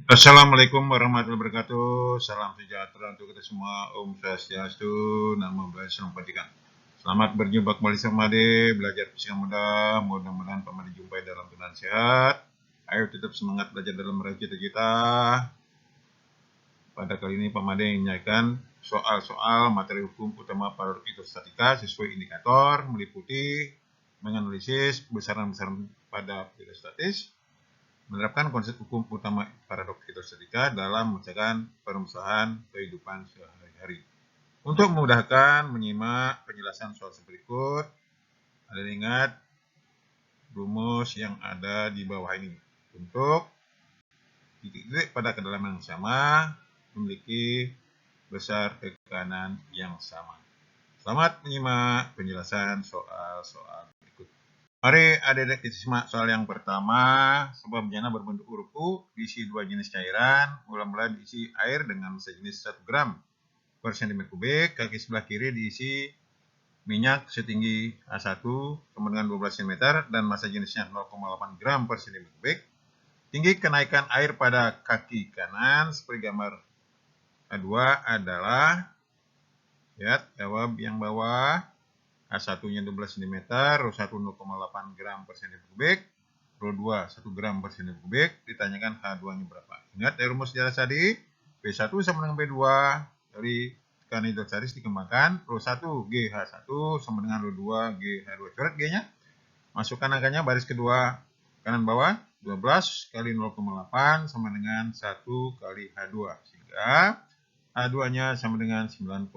Assalamualaikum warahmatullahi wabarakatuh. Salam sejahtera untuk kita semua. Om Swastiastu, Namo Buddhaya, Salam Kebajikan. Selamat berjumpa kembali sama Made, belajar fisika mudah. Mudah-mudahan Pak Made jumpai dalam keadaan sehat. Ayo tetap semangat belajar dalam meraih cita-cita. Pada kali ini Pak Made menyampaikan soal-soal materi hukum utama paradoks hidrostatika sesuai indikator, meliputi menganalisis besaran-besaran pada hidrostatis, menerapkan konsep hukum utama paradoks hidrostatika dalam mengerjakan permasalahan kehidupan sehari-hari. Untuk memudahkan menyimak penjelasan soal berikut, ada ingat rumus yang ada di bawah ini. Untuk titik-titik pada kedalaman yang sama memiliki besar tekanan yang sama. Selamat menyimak penjelasan soal-soal berikut. Mari adik-adik kita simak soal yang pertama. Sebuah bejana berbentuk huruf U diisi 2 jenis cairan. Mula-mula diisi air dengan massa jenis 1 gram per cm kubik. Kaki sebelah kiri diisi minyak setinggi A1 sama dengan 12 cm dan massa jenisnya 0,8 gram per cm kubik. Tinggi kenaikan air pada kaki kanan seperti gambar A2 adalah, lihat jawab yang bawah. A1-nya 12 cm, Rho1 0,8 gram per cm kubik, Rho2 1 gram per cm kubik, ditanyakan H2-nya berapa. Ingat dari rumus jelas tadi, P1 sama dengan P2, dari tekanan hidrostatis dikembangkan, Rho1 GH1 sama dengan Rho2 GH2. Coret G-nya, masukkan angkanya baris kedua kanan bawah, 12 kali 0,8 sama dengan 1 kali H2, sehingga H2-nya sama dengan 9,6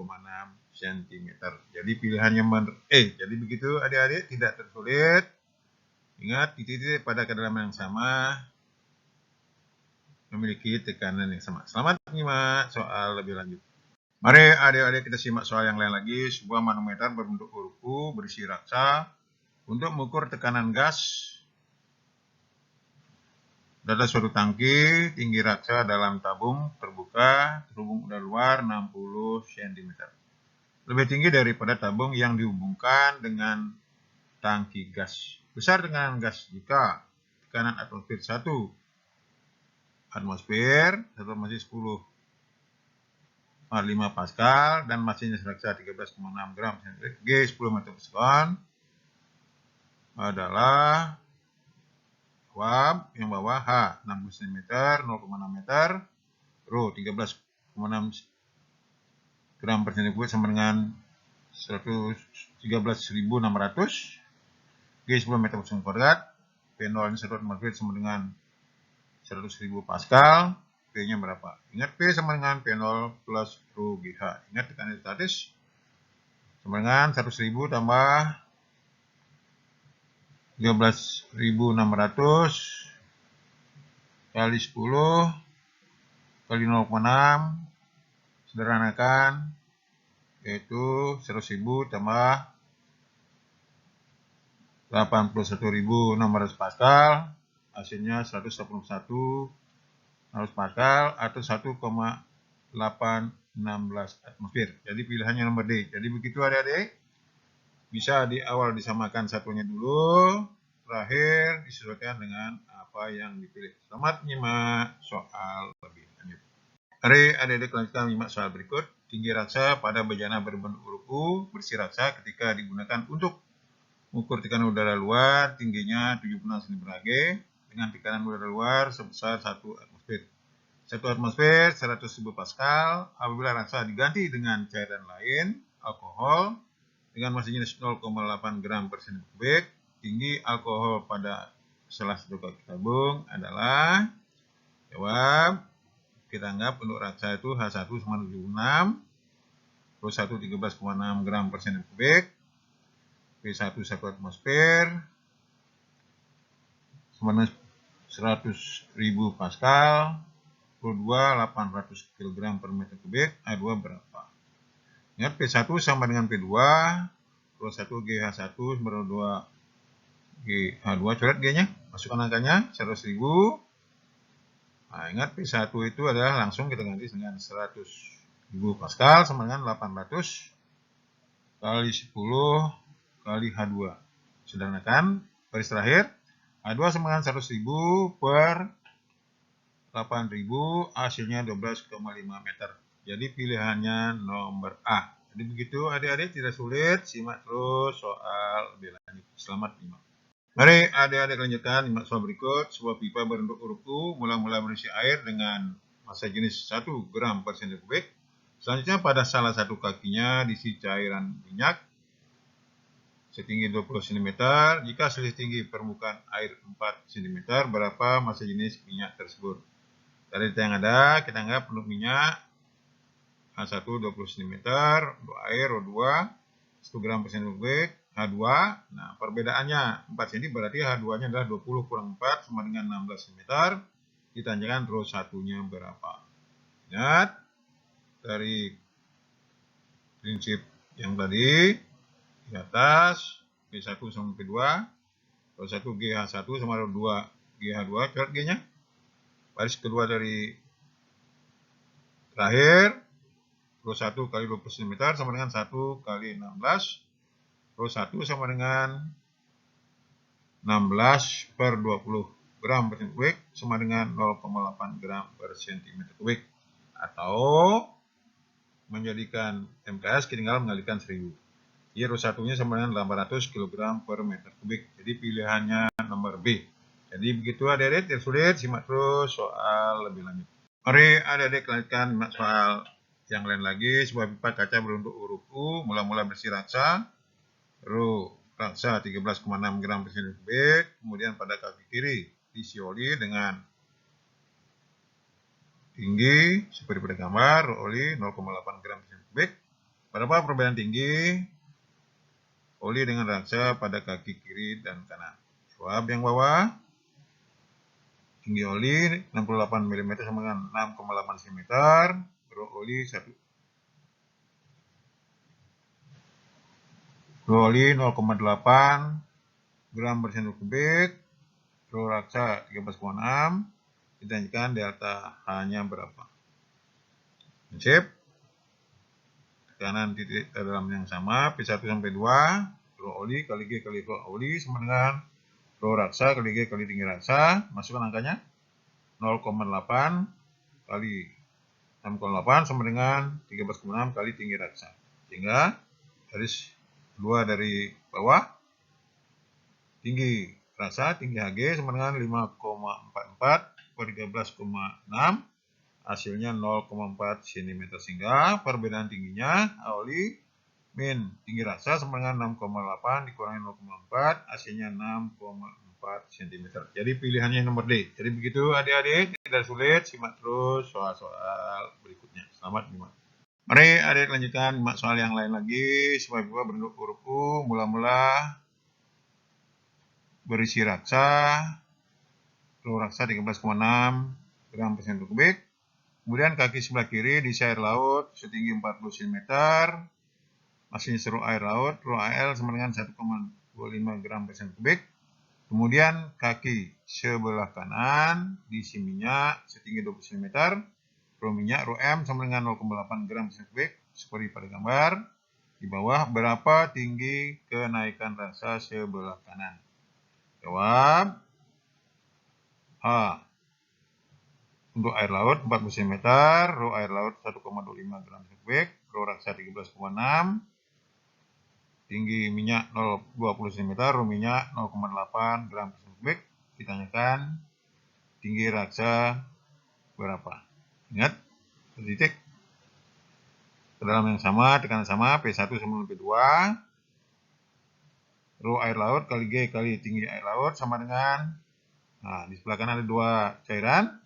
cm. Jadi pilihannya jadi begitu adik-adik, tidak tersulit. Ingat titik-titik pada kedalaman yang sama memiliki tekanan yang sama. Selamat menyimak soal lebih lanjut. Mari adik-adik kita simak soal yang lain lagi. Sebuah manometer berbentuk huruf U berisi raksa untuk mengukur tekanan gas. Ada suatu tangki, tinggi raksa dalam tabung terbuka, terhubung udara luar 60 cm. Lebih tinggi daripada tabung yang dihubungkan dengan tangki gas. Besar tekanan gas jika tekanan atmosfer 1 atmosfer masih 10 5 Pascal dan masanya raksa 13,6 gram G 10 meter per sekon adalah jawab yang bawah H 60 cm 0,6 meter, Rho 13,6 gram per cm kubik sama dengan 13.600, G 10 meter per sekon kuadrat, P0 ini 1 atmosfer sama dengan 100.000 Pascal, P-nya berapa? Ingat P sama dengan P0 plus Rho GH. Ingat tekanan hidrostatis sama dengan 100.000 tambah 13.600 kali 10 kali 0,6, sederhanakan, yaitu 100.000 tambah 81.600 Pascal, hasilnya 181 Pascal atau 1,816 atmosfer. Jadi pilihannya nomor D. Jadi begitu adik-adik. Bisa di awal disamakan satunya dulu, terakhir disesuaikan dengan apa yang dipilih. Selamat menyimak soal lebih lanjut. Mari adik-adik lanjutkan menyimak soal berikut. Tinggi raksa pada bejana berbentuk huruf U bersih raksa ketika digunakan untuk mengukur tekanan udara luar, tingginya 76 cm Hg dengan tekanan udara luar sebesar 1 atmosfer. 1 atmosfer 100.000 Pascal. Apabila raksa diganti dengan cairan lain, alkohol, dengan massa jenis 0,8 gram per cm kubik, tinggi alkohol pada salah satu kaki tabung adalah, jawab, kita anggap untuk raksa itu H1 sama 76, Rho1 13,6 gram per cm kubik, P1 1 atmosfer sama dengan 100.000 Pascal, Rho2 800 kg per meter kubik, A2 berapa? Ingat P1 sama dengan P2, Rho1 GH1 sama Rho2 GH2, coret G-nya, masukkan angkanya 100.000. Nah, ingat P1 itu adalah langsung kita ganti dengan 100.000 Pascal sama dengan 800 kali 10 kali H2. Sederhanakan, baris terakhir, H2 sama dengan 100.000 per 8.000, hasilnya 12,5 meter. Jadi pilihannya nomor A. Jadi begitu adik-adik, tidak sulit, simak terus soal lebih lanjut. Selamat menyimak. Mari adik-adik lanjutkan simak soal berikut. Sebuah pipa berbentuk huruf U mula-mula berisi air dengan massa jenis 1 gram per cm kubik. Selanjutnya pada salah satu kakinya diisi cairan minyak setinggi 20 cm. Jika selisih tinggi permukaan air 4 cm, berapa massa jenis minyak tersebut? Dari data yang ada, kita anggap untuk minyak H1 20 cm, untuk air O2 1 gram per cm kubik, H2. Nah, perbedaannya 4 cm berarti H2-nya adalah 20 kurang 4 sama dengan 16 cm. Ditanyakan rho 1-nya berapa. Ingat, dari prinsip yang tadi, di atas, P1 sama P2, rho 1 GH1 sama rho 2 GH2, coret G-nya. Baris kedua dari terakhir, rho 1 kali 20 cm sama dengan 1 kali 16. Rho 1 sama dengan 16 per 20 gram per cm kubik sama dengan 0,8 gram per cm kubik. Atau menjadikan MKS tinggal mengalihkan 1000. Jadi rho 1-nya sama dengan 800 kg per meter kubik. Jadi pilihannya nomor B. Jadi begitu adik-adik, tidak sulit, simak terus soal lebih lanjut. Mari adik-adik lanjutkan simak soal yang lain lagi. Sebuah pipa kaca berbentuk huruf U mula-mula bersih raksa. Rho raksa 13,6 gram per cm kubik. Kemudian pada kaki kiri diisi oli dengan tinggi seperti pada gambar, rho oli 0,8 gram per cm kubik. Berapa perbedaan tinggi oli dengan raksa pada kaki kiri dan kanan? Jawab yang bawah. Tinggi oli 68 mm sama dengan 6,8 cm. Rho oli 0,8 gram per cm kubik. Rho raksa 13,6. Ditanyakan delta H-nya berapa. Prinsip tekanan titik dalam yang sama, P1 sampai 2, rho oli kali G kali rho oli sama dengan rho raksa kali G kali tinggi raksa. Masukkan angkanya 0,8 kali 6,8 sama dengan 13,6 kali tinggi raksa. Sehingga garis kedua dari bawah, tinggi raksa, tinggi HG sama dengan 5,44 per 13,6, hasilnya 0,4 cm. Sehingga perbedaan tingginya oli min tinggi raksa sama dengan 6,8 dikurangi 0,4, hasilnya 6,4 cm. Jadi pilihannya nomor D. Jadi begitu adik-adik, tidak sulit, simak terus soal-soal berikutnya. Selamat menyimak. Mari adik lanjutkan simak soal yang lain lagi. Sebuah pipa berbentuk huruf U mula-mula berisi raksa, rho raksa 13,6 gram per cm kubik. Kemudian kaki sebelah kiri diisi air laut setinggi 40 cm. Hasilnya seru air laut, rho Al sama dengan 1,25 gram per cm kubik. Kemudian kaki sebelah kanan diisi minyak setinggi 20 cm. Rho minyak, rho M sama dengan 0,8 gram per cm kubik. Seperti pada gambar. Di bawah, berapa tinggi kenaikan raksa sebelah kanan? Jawab A. Untuk air laut 40 cm, rho air laut 1,25 gram per kubik, rho raksa 13,6, tinggi minyak 20 cm, rho minyak 0,8 gram per kubik. Ditanyakan tinggi raksa berapa? Ingat, titik ke dalam yang sama, tekanan sama, P1 sama dengan P2, rho air laut kali G kali tinggi air laut sama dengan, nah di sebelah kanan ada dua cairan,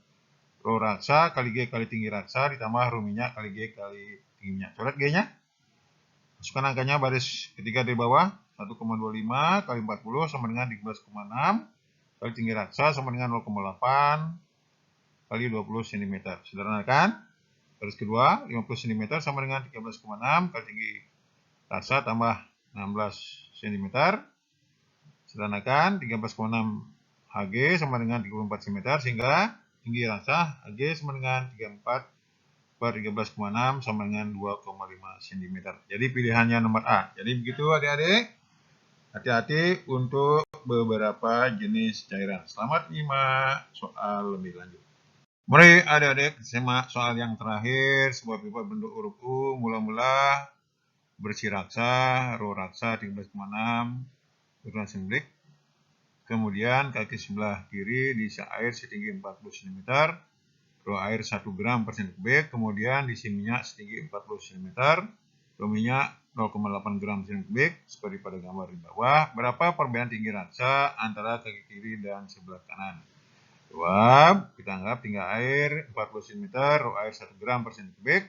rho raksa kali G kali tinggi raksa ditambah rho minyak kali G kali tinggi minyak. Coret G-nya. Masukkan angkanya baris ketiga dari bawah. 1,25 kali 40 sama dengan 13,6 kali tinggi raksa sama dengan 0,8 kali 20 cm. Sederhanakan. Baris kedua 50 cm sama dengan 13,6 kali tinggi raksa tambah 16 cm. Sederhanakan 13,6 Hg sama dengan 34 cm sehingga tinggi raksa Hg sama dengan 34 per 13,6 sama dengan 2,5 cm. Jadi pilihannya nomor A. Jadi begitu adik-adik. Hati-hati untuk beberapa jenis cairan. Selamat menyimak soal lebih lanjut. Mari adik-adik simak soal yang terakhir. Sebuah pipa bentuk huruf U mula-mula bersih raksa, rho raksa 13,6 ukuran sendrik. Kemudian kaki sebelah kiri diisi air setinggi 40 cm, rho air 1 gram per cm kubik. Kemudian diisi minyak setinggi 40 cm, rho minyak 0,8 gram per cm kubik seperti pada gambar di bawah. Berapa perbedaan tinggi raksa antara kaki kiri dan sebelah kanan? Jawab, kita anggap tinggi air 40 cm, rho air 1 gram per cm kubik,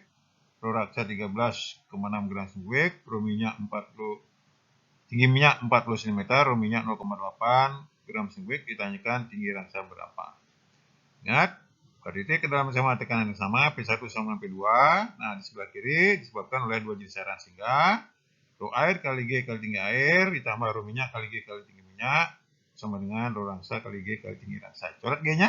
rho raksa 13,6 gram cm kubik, rho minyak 40 tinggi minyak 40 cm, rho minyak 0,8 gram cm kubik, ditanyakan tinggi raksa berapa. Ingat, titik ke dalam sama tekanan yang sama, P1 sama P2. Nah, di sebelah kiri disebabkan oleh dua jenis cairan, sehingga rho air kali G kali tinggi air ditambah rho minyak kali G kali tinggi minyak sama dengan rho raksa kali G kali tinggi raksa. Coret G-nya.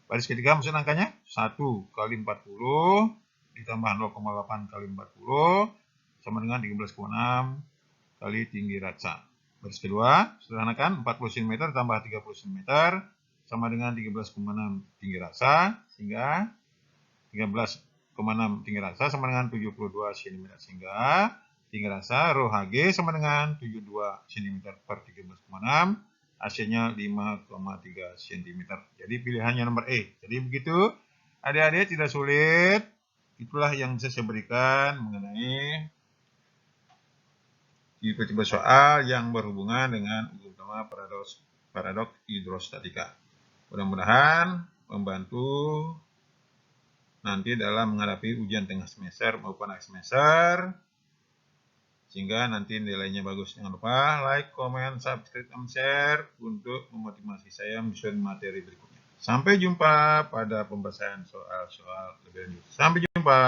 Baris ketiga maksud angkanya 1 kali 40 ditambah 0,8 kali 40 sama dengan 13,6 kali tinggi raksa. Baris kedua, sederhanakan 40 cm tambah 30 cm sama dengan 13,6 tinggi raksa, sehingga 13,6 tinggi raksa sama dengan 72 cm, sehingga tinggi raksa rho Hg sama dengan 72 cm per 13,6, hasilnya 5,3 cm. Jadi pilihannya nomor E. Jadi begitu adik-adik, tidak sulit. Itulah yang bisa saya berikan mengenai tipe-tipe soal yang berhubungan dengan ukur utama paradoks hidrostatika. Mudah-mudahan membantu nanti dalam menghadapi ujian tengah semester maupun akhir semester, sehingga nanti nilainya bagus. Jangan lupa like, comment, subscribe, dan share untuk memotivasi saya menyusun materi berikutnya. Sampai jumpa pada pembahasan soal-soal lebih lanjut. Sampai jumpa.